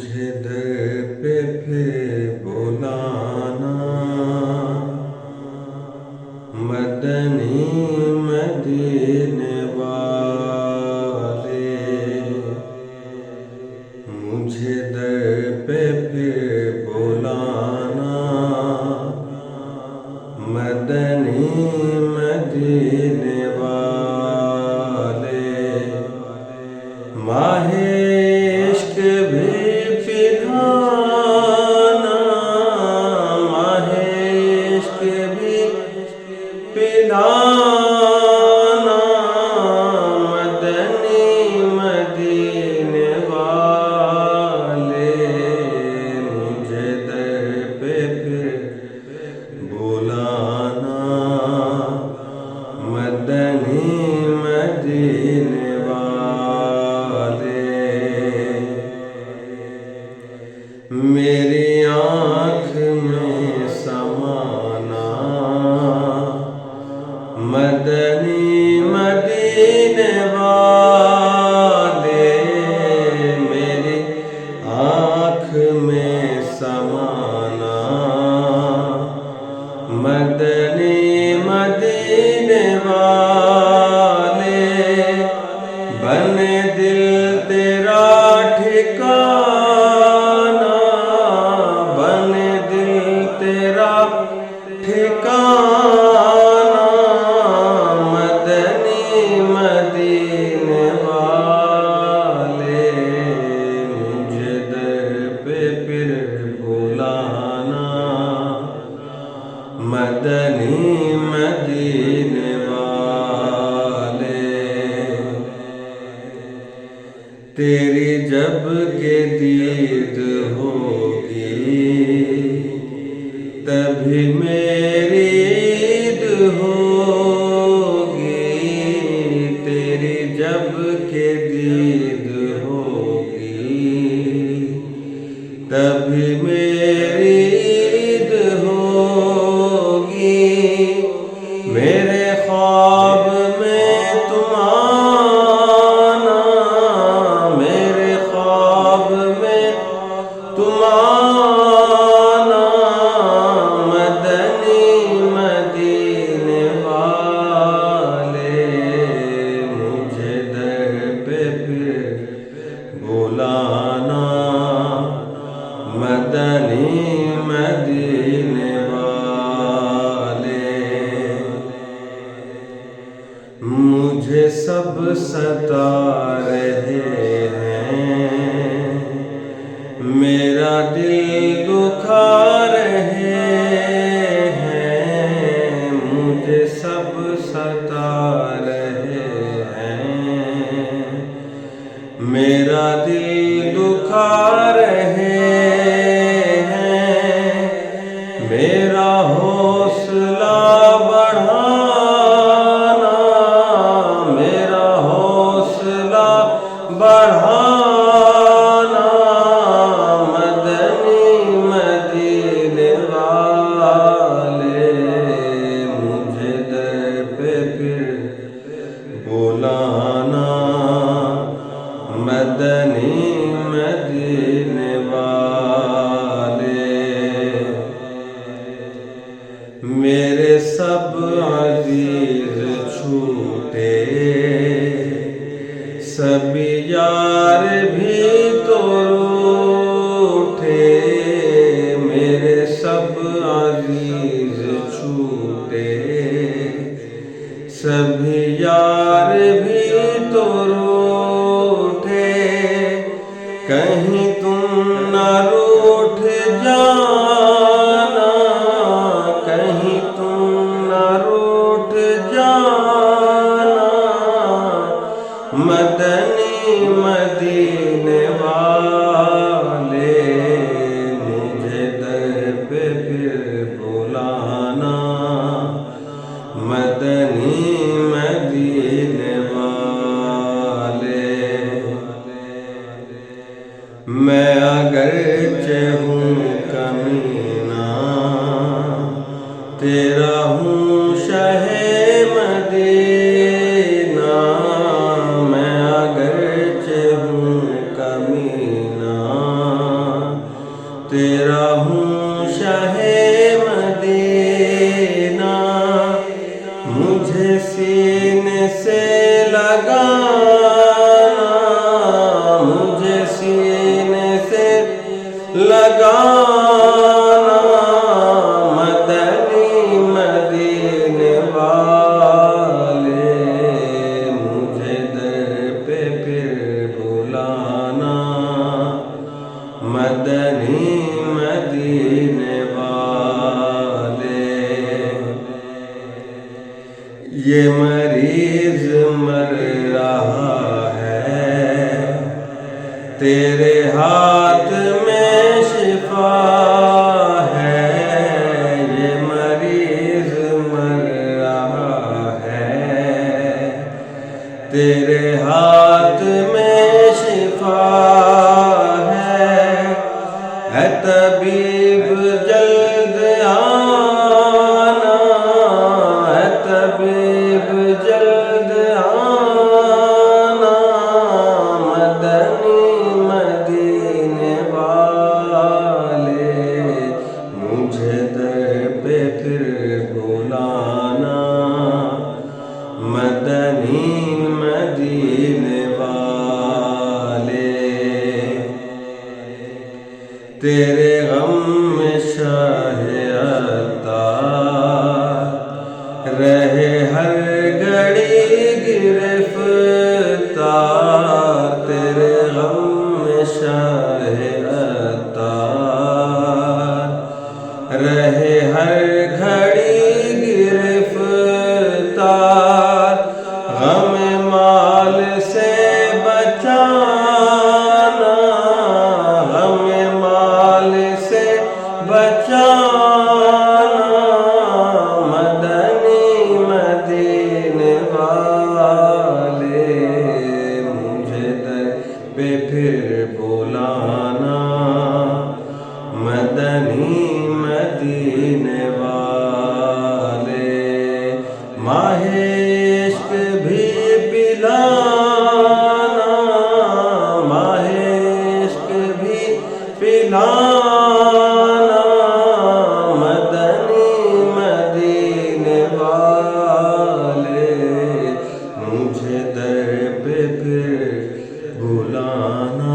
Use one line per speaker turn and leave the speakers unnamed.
مجھے در پہ پھر بلانا، مدنی مدینے والے، مجھے در پہ پھر بلانا، مدنی مدینے والے، ماہ عشق بھی پلانا، ماہ عشق بھی پلانا، مدنی مدینے والے، مجھے در پہ پھر بلانا، مدنی مدینے والے، میری آنکھ میں سمانا، مدنی مدینے والے، میری آنکھ میں سمانا، مدنی مدینے والے، بنے دل تیرا ٹھکانا، بنے دل تیرا ٹھکانا، مدنی مدینے والے، مجھے در پہ پھر بلانا، مدنی مدینے والے، تیری جب کہ دید ہوگی تبھی میری عید ہوگی، تیری جب کہ دید ہوگی تبھی میری عید ہوگی، میرے خواب میں تم آنا، میرے خواب میں تم آنا، مدنی مدینے والے، مجھے در پہ پھر بلانا، مدنی مدینے والے، مجھے سب ستا رہے ہیں، میرا دل دکھا رہے ہیں، مجھے سب ستا رہے ہیں، میرا دل دکھا رہے ہیں، میرا حوصلہ بڑھانا، میرا حوصلہ بڑھانا، مدنی مدینے والے، مجھے در پہ پھر بلانا، مدنی مدینے والے، میرے سب عزیز چھوٹے، سب یار بھی تو روٹھے، میرے سب عزیز چھوٹے، سب یار بھی تو روٹھے، کہیں تم نہ روٹھ جانا، کہیں تم نہ روٹھ جانا، مدنی مدینے والے، مجھے در پہ پھر بلانا، مدنی مدینے والے، میں اگرچہ ہوں کمینہ، تیرا ہوں شہ مدینہ، میں اگرچہ ہوں تیرے ہاتھ میں شفا ہے، یہ مریض مر رہا ہے، تیرے ہاتھ میں شفا ہے، اے طبیب جلد آنا، اے طبیب جلد آنا، مدنی مدینے والے مجھے در پہ پھر بلانا، مدنی مدینے والے تیرے غم میں شاہ عطار رہے ہر گھڑی گرفتار، تیرے غم میں شاہ عطار رہے ہر گھڑی گرفتار، غم مال سے بچانا، غم مال سے بچانا، مدنی مدینے والے مجھے در پہ پھر بلانا، مدنی مدینے والے ماہ عشق بھی پلانا، ماہ عشق بھی پلانا، مدنی مدینے والے مجھے در پہ پھر بلانا۔